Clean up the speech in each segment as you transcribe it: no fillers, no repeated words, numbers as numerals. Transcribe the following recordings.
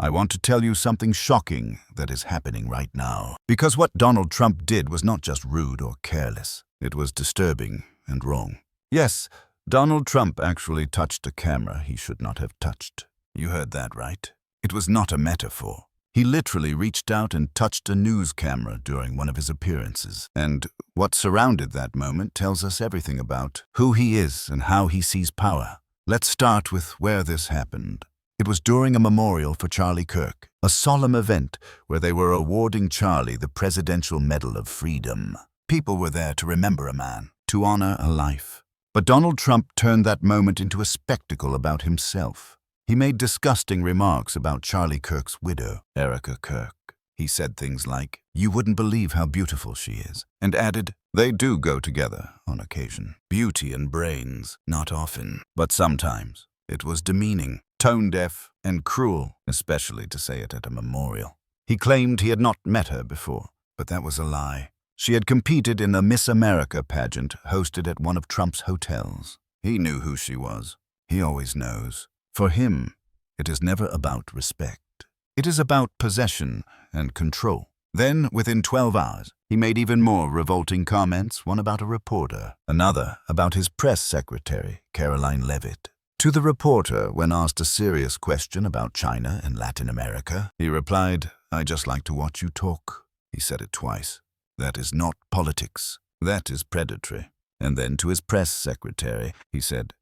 I want to tell you something shocking that is happening right now. Because what Donald Trump did was not just rude or careless. It was disturbing and wrong. Yes, Donald Trump actually touched a camera he should not have touched. You heard that right? It was not a metaphor. He literally reached out and touched a news camera during one of his appearances. And what surrounded that moment tells us everything about who he is and how he sees power. Let's start with where this happened. It was during a memorial for Charlie Kirk, a solemn event where they were awarding Charlie the Presidential Medal of Freedom. People were there to remember a man, to honor a life. But Donald Trump turned that moment into a spectacle about himself. He made disgusting remarks about Charlie Kirk's widow, Erica Kirk. He said things like, "You wouldn't believe how beautiful she is," and added, "They do go together on occasion. Beauty and brains, not often, but sometimes." It was demeaning, tone-deaf, and cruel, especially to say it at a memorial. He claimed he had not met her before, but that was a lie. She had competed in a Miss America pageant hosted at one of Trump's hotels. He knew who she was. He always knows. For him, it is never about respect. It is about possession and control. Then, within 12 hours, he made even more revolting comments, one about a reporter, another about his press secretary, Caroline Levitt. To the reporter, when asked a serious question about China and Latin America, he replied, "I just like to watch you talk." He said it twice. That is not politics. That is predatory. And then to his press secretary, he said,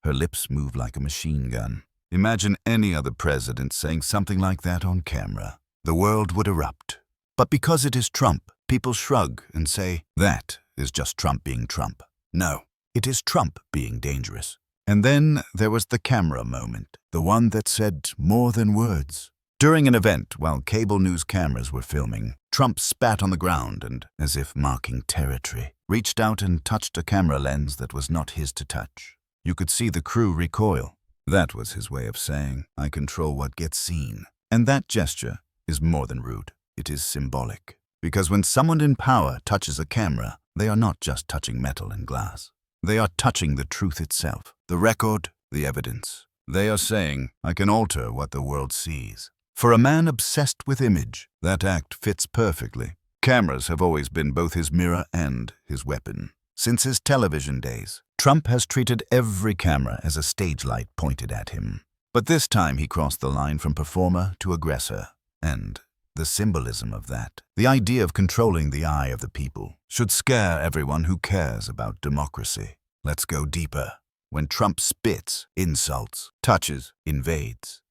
"Her lips move like a machine gun." Imagine any other president saying something like that on camera. The world would erupt. But because it is Trump, people shrug and say, that is just Trump being Trump. No, it is Trump being dangerous. And then there was the camera moment, the one that said more than words. During an event, while cable news cameras were filming, Trump spat on the ground and, as if marking territory, reached out and touched a camera lens that was not his to touch. You could see the crew recoil. That was his way of saying, "I control what gets seen." And that gesture is more than rude. It is symbolic. Because when someone in power touches a camera, they are not just touching metal and glass. They are touching the truth itself, the record, the evidence. They are saying, "I can alter what the world sees." For a man obsessed with image, that act fits perfectly. Cameras have always been both his mirror and his weapon. Since his television days, Trump has treated every camera as a stage light pointed at him. But this time he crossed the line from performer to aggressor. And the symbolism of that, the idea of controlling the eye of the people, should scare everyone who cares about democracy. Let's go deeper. When Trump spits, insults, touches, invades.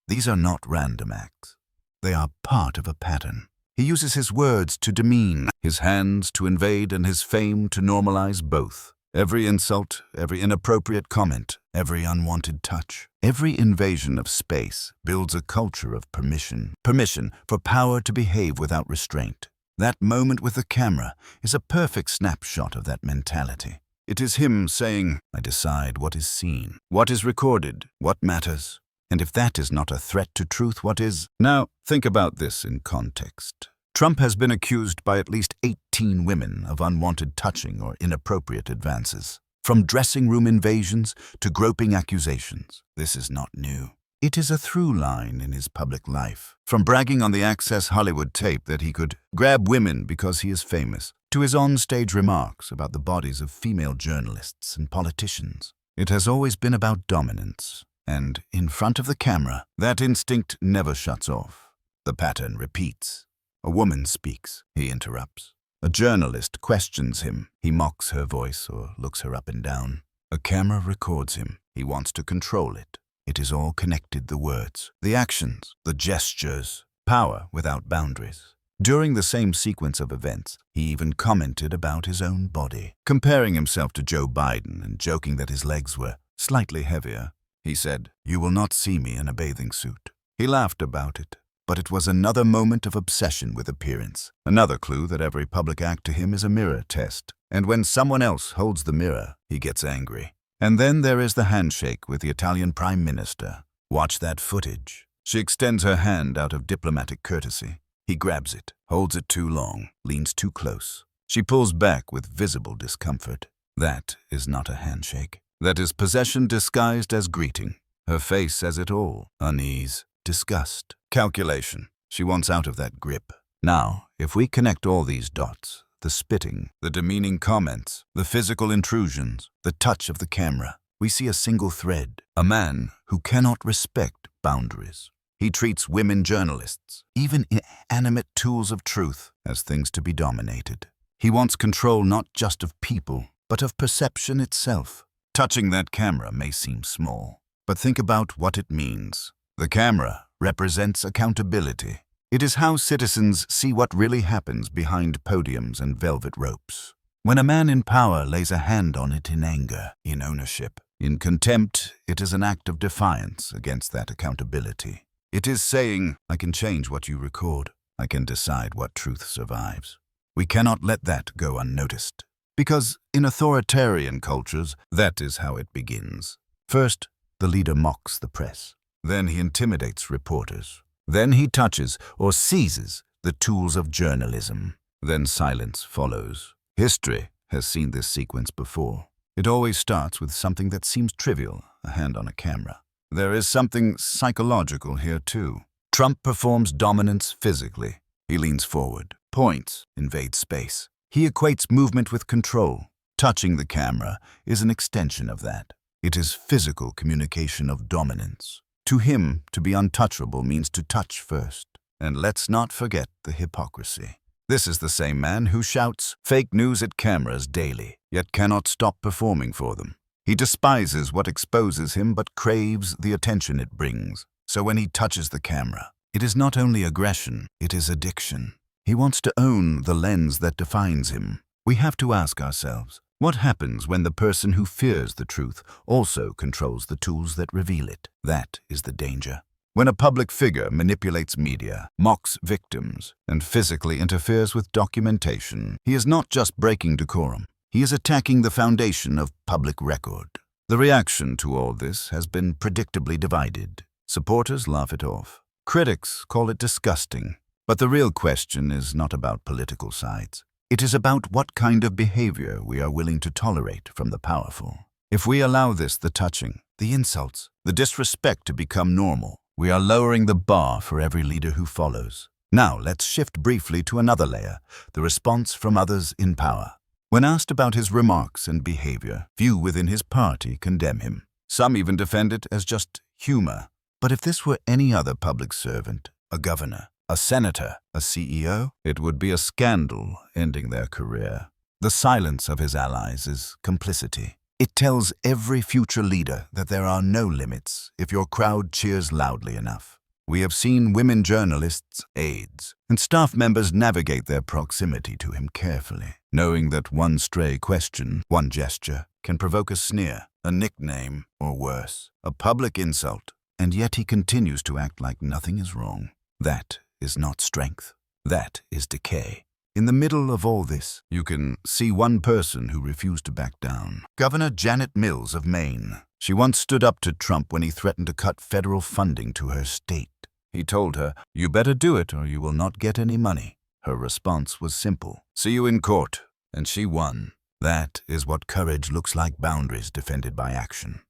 These are not random acts. They are part of a pattern. He uses his words to demean, his hands to invade, and his fame to normalize both. Every insult, every inappropriate comment, every unwanted touch, every invasion of space builds a culture of permission. Permission for power to behave without restraint. That moment with the camera is a perfect snapshot of that mentality. It is him saying, "I decide what is seen, what is recorded, what matters." And if that is not a threat to truth, what is? Now, think about this in context. Trump has been accused by at least 18 women of unwanted touching or inappropriate advances. From dressing room invasions to groping accusations. This is not new. It is a through line in his public life. From bragging on the Access Hollywood tape that he could grab women because he is famous, to his on-stage remarks about the bodies of female journalists and politicians. It has always been about dominance. And in front of the camera, that instinct never shuts off. The pattern repeats. A woman speaks, he interrupts. A journalist questions him, he mocks her voice or looks her up and down. A camera records him, he wants to control it. It is all connected, the words, the actions, the gestures, power without boundaries. During the same sequence of events, he even commented about his own body, comparing himself to Joe Biden and joking that his legs were slightly heavier. He said, "You will not see me in a bathing suit." He laughed about it, but it was another moment of obsession with appearance, another clue that every public act to him is a mirror test. And when someone else holds the mirror, he gets angry. And then there is the handshake with the Italian Prime Minister. Watch that footage. She extends her hand out of diplomatic courtesy. He grabs it, holds it too long, leans too close. She pulls back with visible discomfort. That is not a handshake. That is possession disguised as greeting. Her face says it all. Unease, disgust, calculation. She wants out of that grip. Now, if we connect all these dots, the spitting, the demeaning comments, the physical intrusions, the touch of the camera, we see a single thread. A man who cannot respect boundaries. He treats women journalists, even inanimate tools of truth, as things to be dominated. He wants control not just of people, but of perception itself. Touching that camera may seem small, but think about what it means. The camera represents accountability. It is how citizens see what really happens behind podiums and velvet ropes. When a man in power lays a hand on it in anger, in ownership, in contempt, it is an act of defiance against that accountability. It is saying, I can change what you record. I can decide what truth survives. We cannot let that go unnoticed. Because in authoritarian cultures, that is how it begins. First, the leader mocks the press. Then he intimidates reporters. Then he touches or seizes the tools of journalism. Then silence follows. History has seen this sequence before. It always starts with something that seems trivial, a hand on a camera. There is something psychological here too. Trump performs dominance physically. He leans forward, points, invades space. He equates movement with control. Touching the camera is an extension of that. It is physical communication of dominance. To him, to be untouchable means to touch first. And let's not forget the hypocrisy. This is the same man who shouts fake news at cameras daily, yet cannot stop performing for them. He despises what exposes him but craves the attention it brings. So when he touches the camera, it is not only aggression, it is addiction. He wants to own the lens that defines him. We have to ask ourselves, what happens when the person who fears the truth also controls the tools that reveal it? That is the danger. When a public figure manipulates media, mocks victims, and physically interferes with documentation, he is not just breaking decorum. He is attacking the foundation of public record. The reaction to all this has been predictably divided. Supporters laugh it off. Critics call it disgusting. But the real question is not about political sides. It is about what kind of behavior we are willing to tolerate from the powerful. If we allow this, the touching, the insults, the disrespect to become normal, we are lowering the bar for every leader who follows. Now let's shift briefly to another layer, the response from others in power. When asked about his remarks and behavior, few within his party condemn him. Some even defend it as just humor. But if this were any other public servant, a governor, a senator, a CEO, it would be a scandal ending their career. The silence of his allies is complicity. It tells every future leader that there are no limits if your crowd cheers loudly enough. We have seen women journalists, aides, and staff members navigate their proximity to him carefully, knowing that one stray question, one gesture, can provoke a sneer, a nickname, or worse, a public insult. And yet he continues to act like nothing is wrong. That is not strength. That is decay. In the middle of all this, you can see one person who refused to back down. Governor Janet Mills of Maine. She once stood up to Trump when he threatened to cut federal funding to her state. He told her, "You better do it or you will not get any money." Her response was simple, "See you in court." And she won. That is what courage looks like, boundaries defended by action,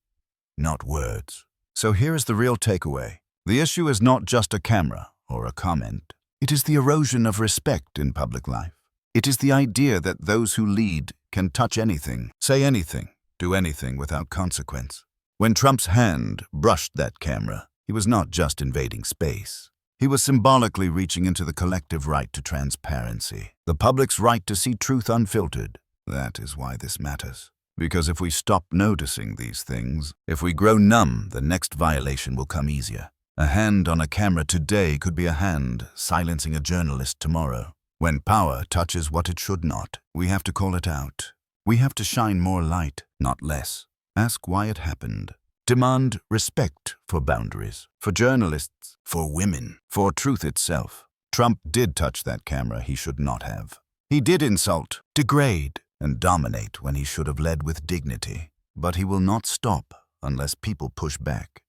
not words. So here is the real takeaway. The issue is not just a camera or a comment. It is the erosion of respect in public life. It is the idea that those who lead can touch anything, say anything, do anything without consequence. When Trump's hand brushed that camera, he was not just invading space. He was symbolically reaching into the collective right to transparency, the public's right to see truth unfiltered. That is why this matters. Because if we stop noticing these things, if we grow numb, the next violation will come easier. A hand on a camera today could be a hand silencing a journalist tomorrow. When power touches what it should not, we have to call it out. We have to shine more light, not less. Ask why it happened. Demand respect for boundaries, for journalists, for women, for truth itself. Trump did touch that camera he should not have. He did insult, degrade, and dominate when he should have led with dignity. But he will not stop unless people push back.